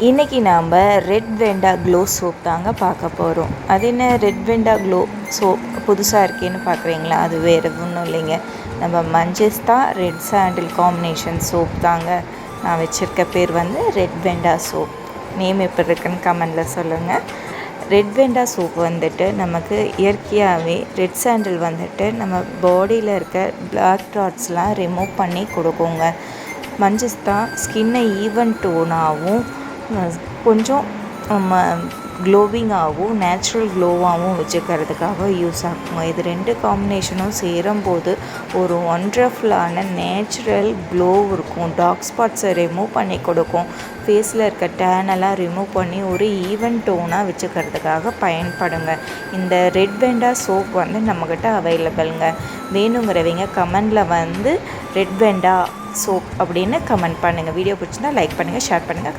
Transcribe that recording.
இன்றைக்கி நாம் red வெண்டா glow soap தாங்க பார்க்க போகிறோம். அது என்ன ரெட் வெண்டா க்ளோ சோப் புதுசாக இருக்கேன்னு பார்க்குறீங்களா? அது வேறு ஒன்றும் இல்லைங்க, நம்ம மஞ்சஸ்தா ரெட் சாண்டில் காம்பினேஷன் சோப் தாங்க. நான் வச்சுருக்க பேர் ரெட் வெண்டா சோப். நேம் எப்படி இருக்குன்னு கமெண்டில் சொல்லுங்கள். ரெட் வெண்டா சோப் நமக்கு இயற்கையாகவே ரெட் சாண்டில் நம்ம பாடியில் இருக்க பிளாக் டாட்ஸ்லாம் ரிமூவ் பண்ணி கொடுக்குங்க. மஞ்சஸ்தா ஸ்கின்னை ஈவன் டோனாகவும் கொஞ்சம் க்ளோவிங்காகவும் நேச்சுரல் க்ளோவாகவும் வச்சுக்கிறதுக்காக யூஸ் ஆகுங்க. இது ரெண்டு காம்பினேஷனும் சேரும்போது ஒரு ஒண்டர்ஃபுல்லான நேச்சுரல் க்ளோ இருக்கும். டார்க் ஸ்பாட்ஸை ரிமூவ் பண்ணி கொடுக்கும். ஃபேஸில் இருக்க டேனெல்லாம் ரிமூவ் பண்ணி ஒரு ஈவன் டோனாக வச்சுக்கிறதுக்காக பயன்படுங்க. இந்த ரெட் வெண்டா சோப் நம்மக்கிட்ட அவைலபிள்ங்க. வேணுங்கிறவங்க கமெண்டில் ரெட் வெண்டா சோப் அப்படின்னு கமெண்ட் பண்ணுங்கள். வீடியோ பிடிச்சிருந்தா லைக் பண்ணுங்கள், ஷேர் பண்ணுங்கள்.